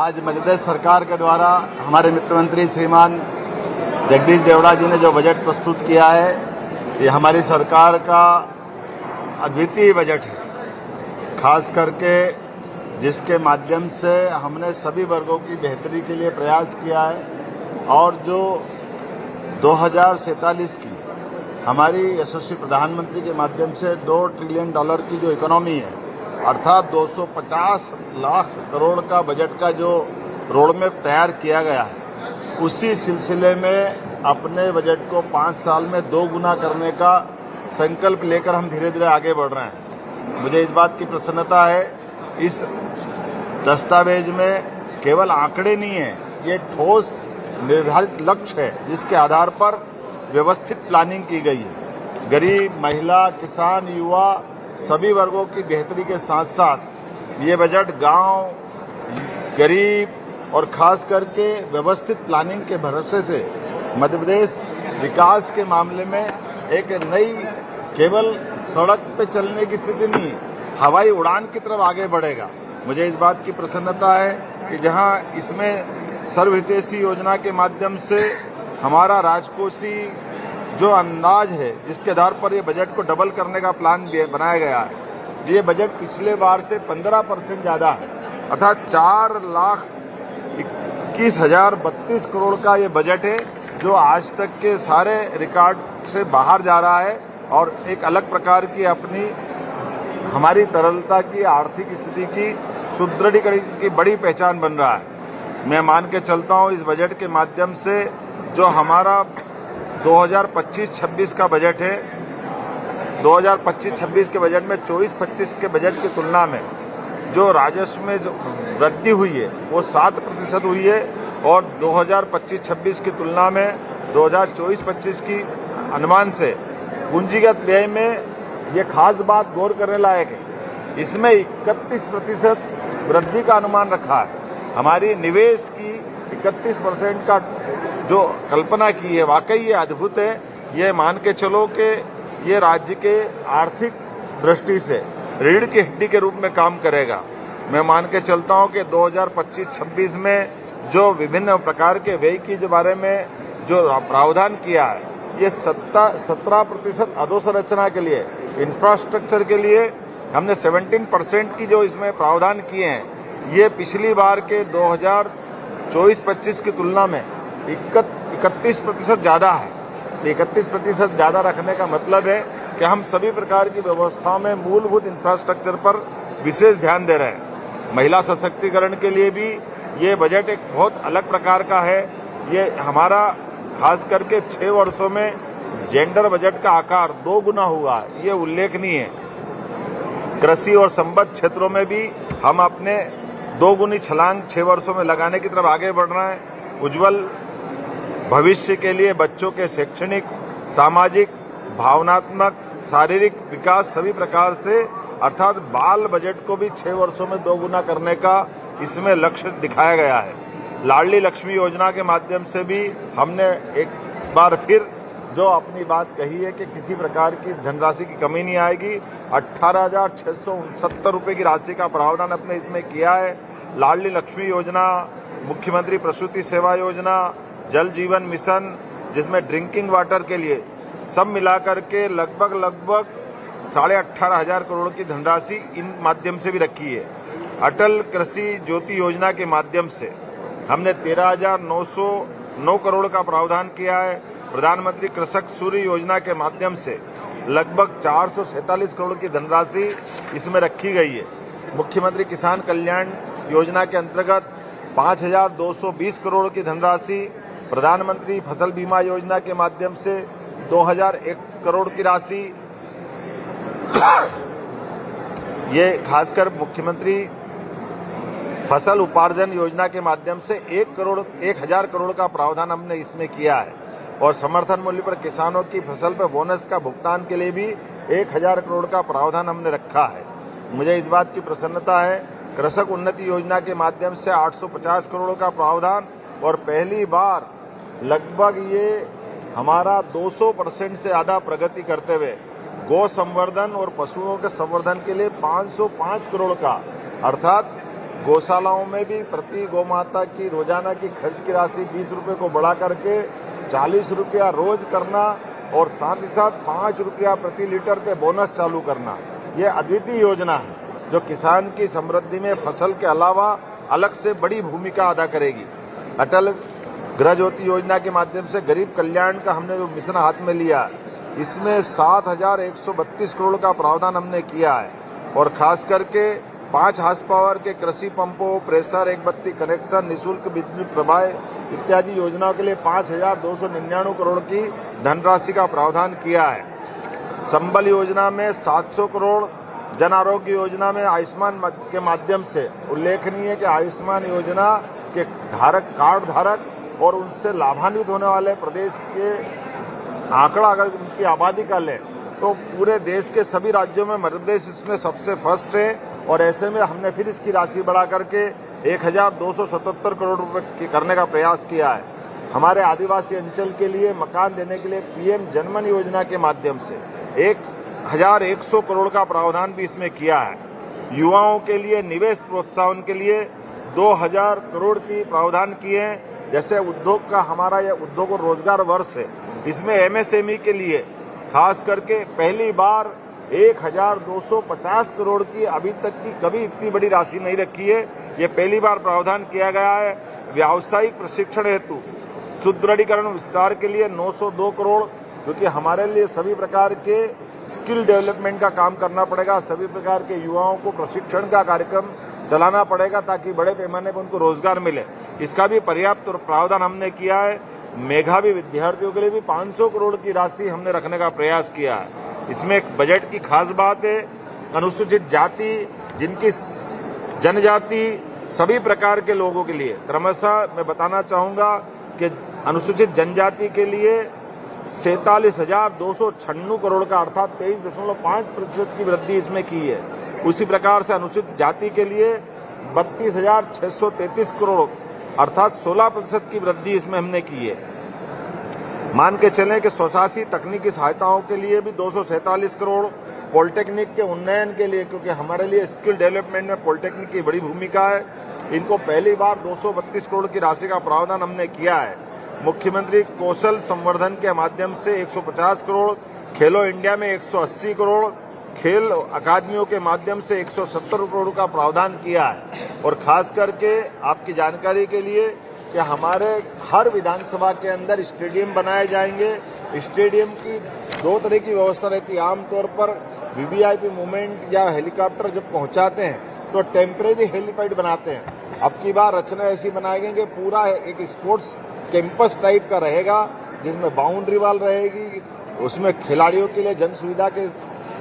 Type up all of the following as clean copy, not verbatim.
आज मध्य प्रदेश सरकार के द्वारा हमारे मित्र मंत्री श्रीमान जगदीश देवड़ा जी ने जो बजट प्रस्तुत किया है, ये हमारी सरकार का अद्वितीय बजट है। खास करके जिसके माध्यम से हमने सभी वर्गों की बेहतरी के लिए प्रयास किया है और जो 2047 की हमारी यशस्वी प्रधानमंत्री के माध्यम से $2 ट्रिलियन की जो इकोनॉमी है, अर्थात 250 लाख करोड़ का बजट का जो रोडमैप तैयार किया गया है, उसी सिलसिले में अपने बजट को 5 साल में 2 गुना करने का संकल्प लेकर हम धीरे धीरे आगे बढ़ रहे हैं। मुझे इस बात की प्रसन्नता है, इस दस्तावेज में केवल आंकड़े नहीं है, ये ठोस निर्धारित लक्ष्य है जिसके आधार पर व्यवस्थित प्लानिंग की गई है। गरीब, महिला, किसान, युवा सभी वर्गों की बेहतरी के साथ साथ ये बजट गांव, गरीब और खास करके व्यवस्थित प्लानिंग के भरोसे से मध्य प्रदेश विकास के मामले में एक नई केवल सड़क पे चलने की स्थिति नहीं, हवाई उड़ान की तरफ आगे बढ़ेगा। मुझे इस बात की प्रसन्नता है कि जहां इसमें सर्वहितैषी योजना के माध्यम से हमारा राजकोषीय जो अंदाज है, जिसके आधार पर ये बजट को डबल करने का प्लान बनाया गया है, ये बजट पिछले बार से 15% ज्यादा है, अर्थात 4,21,032 करोड़ का ये बजट है जो आज तक के सारे रिकॉर्ड से बाहर जा रहा है और एक अलग प्रकार की अपनी हमारी तरलता की, आर्थिक स्थिति की सुदृढ़ीकरण की बड़ी पहचान बन रहा है। मैं मान के चलता हूं इस बजट के माध्यम से जो हमारा 2025-26 का बजट है, 2025-26 के बजट में 24-25 के बजट की तुलना में जो राजस्व में वृद्धि हुई है वो 7% हुई है और 2025-26 की तुलना में 2024-25 की अनुमान से पूंजीगत व्यय में ये खास बात गौर करने लायक है, इसमें 31% वृद्धि का अनुमान रखा है। हमारी निवेश की 31% का जो कल्पना की है, वाकई ये अद्भुत है। ये मान के चलो कि ये राज्य के आर्थिक दृष्टि से रीढ़ की हड्डी के रूप में काम करेगा। मैं मान के चलता हूं कि 2025-26 में जो विभिन्न प्रकार के व्यय की जो बारे में जो प्रावधान किया है, ये 17% अधोसंरचना के लिए, इंफ्रास्ट्रक्चर के लिए हमने 17% की जो इसमें प्रावधान किए हैं, ये पिछली बार के 2024-25 की तुलना में 31% ज्यादा है। 31% ज्यादा रखने का मतलब है कि हम सभी प्रकार की व्यवस्थाओं में मूलभूत इंफ्रास्ट्रक्चर पर विशेष ध्यान दे रहे हैं। महिला सशक्तिकरण के लिए भी ये बजट एक बहुत अलग प्रकार का है। ये हमारा खास करके 6 वर्षों में जेंडर बजट का आकार 2 गुना हुआ है, ये उल्लेखनीय है। कृषि और संबद्ध क्षेत्रों में भी हम अपने 2 गुनी छलांग 6 वर्षों में लगाने की तरफ आगे बढ़ रहे हैं। उज्जवल भविष्य के लिए बच्चों के शैक्षणिक, सामाजिक, भावनात्मक, शारीरिक विकास सभी प्रकार से, अर्थात बाल बजट को भी 6 वर्षों में 2 गुना करने का इसमें लक्ष्य दिखाया गया है। लाडली लक्ष्मी योजना के माध्यम से भी हमने एक बार फिर जो अपनी बात कही है कि किसी प्रकार की धनराशि की कमी नहीं आएगी। 18,669 रुपये की राशि का प्रावधान अपने इसमें किया है। लाडली लक्ष्मी योजना, मुख्यमंत्री प्रसूति सेवा योजना, जल जीवन मिशन, जिसमें ड्रिंकिंग वाटर के लिए सब मिलाकर के लगभग 18,500 करोड़ की धनराशि इन माध्यम से भी रखी है। अटल कृषि ज्योति योजना के माध्यम से हमने 13,909 करोड़ का प्रावधान किया है। प्रधानमंत्री कृषक सूर्य योजना के माध्यम से लगभग 447 करोड़ की धनराशि इसमें रखी गई है। मुख्यमंत्री किसान कल्याण योजना के अंतर्गत 5,220 करोड़ की धनराशि, प्रधानमंत्री फसल बीमा योजना के माध्यम से 2,001 करोड़ की राशि, ये खासकर मुख्यमंत्री फसल उपार्जन योजना के माध्यम से 1,000 करोड़ का प्रावधान हमने इसमें किया है और समर्थन मूल्य पर किसानों की फसल पर बोनस का भुगतान के लिए भी 1,000 करोड़ का प्रावधान हमने रखा है। मुझे इस बात की प्रसन्नता है, कृषक उन्नति योजना के माध्यम से 850 करोड़ का प्रावधान और पहली बार लगभग ये हमारा 200% से ज्यादा प्रगति करते हुए गौ संवर्धन और पशुओं के संवर्धन के लिए 505 करोड़ का, अर्थात गौशालाओं में भी प्रति गौमाता की रोजाना की खर्च की राशि 20 रुपये को बढ़ा करके 40 रुपया रोज करना और साथ ही साथ 5 रुपया प्रति लीटर पे बोनस चालू करना, ये अद्वितीय योजना है जो किसान की समृद्धि में फसल के अलावा अलग से बड़ी भूमिका अदा करेगी। अटल गृह ज्योति योजना के माध्यम से गरीब कल्याण का हमने जो मिशन हाथ में लिया, इसमें 7,132 करोड़ का प्रावधान हमने किया है और खास करके 5 हार्स पावर के कृषि पंपों, प्रेशर, एक बत्ती कनेक्शन, निःशुल्क बिजली प्रवाह इत्यादि योजनाओं के लिए 5,299 करोड़ की धनराशि का प्रावधान किया है। संबल योजना में 700 करोड़, जन आरोग्य योजना में आयुष्मान के माध्यम से उल्लेखनीय है कि आयुष्मान योजना के कार्ड धारक और उनसे लाभान्वित होने वाले प्रदेश के आंकड़ा अगर उनकी आबादी का लें तो पूरे देश के सभी राज्यों में मध्य प्रदेश इसमें सबसे फर्स्ट है और ऐसे में हमने फिर इसकी राशि बढ़ा करके 1,277 करोड़ रुपए करने का प्रयास किया है। हमारे आदिवासी अंचल के लिए मकान देने के लिए पीएम जनमन योजना के माध्यम से 1,100 करोड़ का प्रावधान भी इसमें किया है। युवाओं के लिए निवेश प्रोत्साहन के लिए 2,000 करोड़ की प्रावधान किए हैं। जैसे उद्योग का हमारा यह उद्योग और रोजगार वर्ष है, इसमें एमएसएमई के लिए खास करके पहली बार 1,250 करोड़ की अभी तक की कभी इतनी बड़ी राशि नहीं रखी है, ये पहली बार प्रावधान किया गया है। व्यावसायिक प्रशिक्षण हेतु सुदृढ़ीकरण विस्तार के लिए 902 करोड़, क्योंकि हमारे लिए सभी प्रकार के स्किल डेवलपमेंट का काम करना पड़ेगा, सभी प्रकार के युवाओं को प्रशिक्षण का कार्यक्रम चलाना पड़ेगा ताकि बड़े पैमाने पर उनको रोजगार मिले, इसका भी पर्याप्त प्रावधान हमने किया है। मेधावी विद्यार्थियों के लिए भी 500 करोड़ की राशि हमने रखने का प्रयास किया है। इसमें एक बजट की खास बात है, अनुसूचित जाति, जिनकी जनजाति, सभी प्रकार के लोगों के लिए क्रमशः मैं बताना चाहूंगा कि अनुसूचित जनजाति के लिए 47,296 करोड़ का अर्थात 23.5% की वृद्धि इसमें की है। उसी प्रकार से अनुसूचित जाति के लिए 32,633 करोड़ अर्थात 16% की वृद्धि इसमें हमने की है। मान के चलें कि स्वशासी तकनीकी सहायताओं के लिए भी 247 करोड़, पॉलिटेक्निक के उन्नयन के लिए, क्योंकि हमारे लिए स्किल डेवलपमेंट में पॉलिटेक्निक की बड़ी भूमिका है, इनको पहली बार 232 करोड़ की राशि का प्रावधान हमने किया है। मुख्यमंत्री कौशल संवर्धन के माध्यम से 150 करोड़, खेलो इंडिया में 180 करोड़, खेल अकादमियों के माध्यम से 170 करोड़ का प्रावधान किया है। और खास करके आपकी जानकारी के लिए कि हमारे हर विधानसभा के अंदर स्टेडियम बनाए जाएंगे। स्टेडियम की 2 तरह की व्यवस्था रहती है। आमतौर पर वीवीआईपी मूवमेंट या हेलीकॉप्टर जब पहुंचाते हैं तो टेम्परेरी हेलीपैड बनाते हैं। अब की बार रचना ऐसी बनाई गई कि पूरा एक स्पोर्ट्स कैंपस टाइप का रहेगा, जिसमें बाउंड्री वॉल रहेगी, उसमें खिलाड़ियों के लिए जन सुविधा के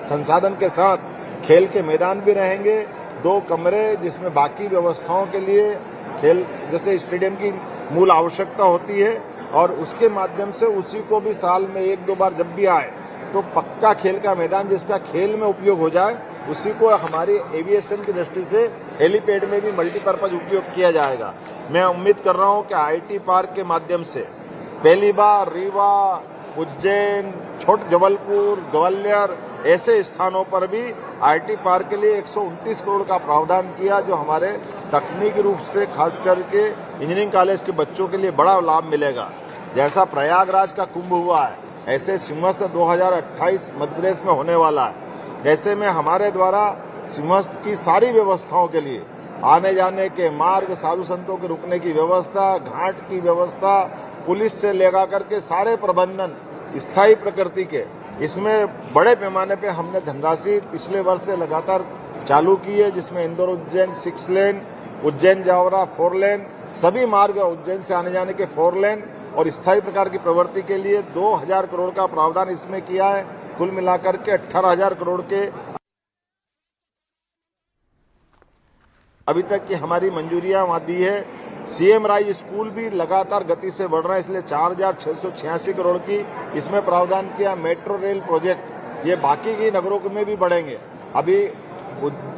संसाधन के साथ खेल के मैदान भी रहेंगे, 2 कमरे जिसमें बाकी व्यवस्थाओं के लिए खेल जैसे स्टेडियम की मूल आवश्यकता होती है, और उसके माध्यम से उसी को भी साल में 1-2 बार जब भी आए तो पक्का खेल का मैदान जिसका खेल में उपयोग हो जाए, उसी को हमारी एविएशन की दृष्टि से हेलीपैड में भी मल्टीपर्पज उपयोग किया जाएगा। मैं उम्मीद कर रहा हूं कि आईटी पार्क के माध्यम से पहली बार रीवा, उज्जैन, छोट जबलपुर, ग्वालियर ऐसे स्थानों पर भी आईटी पार्क के लिए 129 करोड़ का प्रावधान किया, जो हमारे तकनीकी रूप से खास करके इंजीनियरिंग कॉलेज के बच्चों के लिए बड़ा लाभ मिलेगा। जैसा प्रयागराज का कुंभ हुआ है, ऐसे सिंहस्थ 2028 मध्य प्रदेश में होने वाला है। ऐसे में हमारे द्वारा सिंहस्थ की सारी व्यवस्थाओं के लिए आने जाने के मार्ग, साधु संतों के रुकने की व्यवस्था, घाट की व्यवस्था, पुलिस से लेगा करके सारे प्रबंधन स्थायी प्रकृति के, इसमें बड़े पैमाने पे हमने धनराशि पिछले वर्ष से लगातार चालू की है, जिसमें इंदौर उज्जैन 6 लेन, उज्जैन जावरा 4 लेन, सभी मार्ग उज्जैन से आने जाने के 4 लेन और स्थायी प्रकार की प्रवृत्ति के लिए 2,000 करोड़ का प्रावधान इसमें किया है। कुल मिलाकर के 18,000 करोड़ के अभी तक की हमारी मंजूरियां वहां दी है। सीएम राय स्कूल भी लगातार गति से बढ़ रहा है, इसलिए 4,686 करोड़ की इसमें प्रावधान किया। मेट्रो रेल प्रोजेक्ट ये बाकी की नगरों में भी बढ़ेंगे। अभी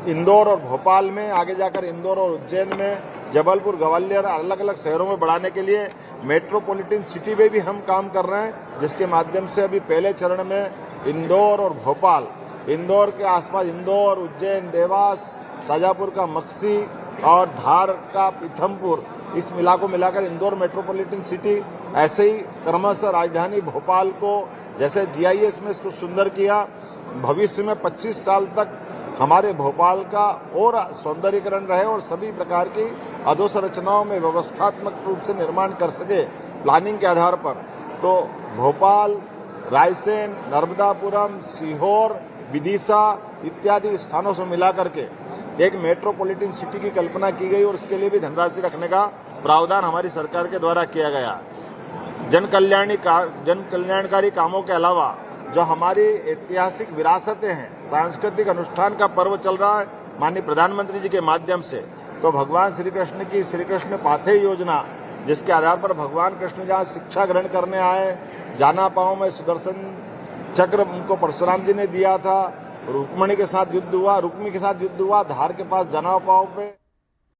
इंदौर और भोपाल में, आगे जाकर इंदौर और उज्जैन में, जबलपुर, ग्वालियर अलग अलग शहरों में बढ़ाने के लिए मेट्रोपॉलिटन सिटी में भी हम काम कर रहे हैं, जिसके माध्यम से अभी पहले चरण में इंदौर और भोपाल, इंदौर के आसपास इंदौर, उज्जैन, देवास, शाजापुर का मक्सी, और धार का पीथमपुर, इस मिला को मिलाकर इंदौर मेट्रोपॉलिटन सिटी, ऐसे ही क्रमशः राजधानी भोपाल को जैसे जीआईएस में इसको सुंदर किया, भविष्य में 25 साल तक हमारे भोपाल का और सौंदर्यीकरण रहे और सभी प्रकार की अधोसंरचनाओं में व्यवस्थात्मक रूप से निर्माण कर सके प्लानिंग के आधार पर। तो भोपाल, रायसेन, नर्मदापुरम, सीहोर, विदिशा इत्यादि स्थानों से मिलाकर के एक मेट्रोपॉलिटन सिटी की कल्पना की गई और उसके लिए भी धनराशि रखने का प्रावधान हमारी सरकार के द्वारा किया गया। जन कल्याणकारी कामों के अलावा जो हमारी ऐतिहासिक विरासतें हैं, सांस्कृतिक अनुष्ठान का पर्व चल रहा है माननीय प्रधानमंत्री जी के माध्यम से, तो भगवान श्री कृष्ण की श्री कृष्ण पाथेय योजना, जिसके आधार पर भगवान कृष्ण जहाँ शिक्षा ग्रहण करने आए, जाना पांव में सुदर्शन चक्र उनको परशुराम जी ने दिया था, रुक्मिणी के साथ युद्ध हुआ, धार के पास जाना पांव पे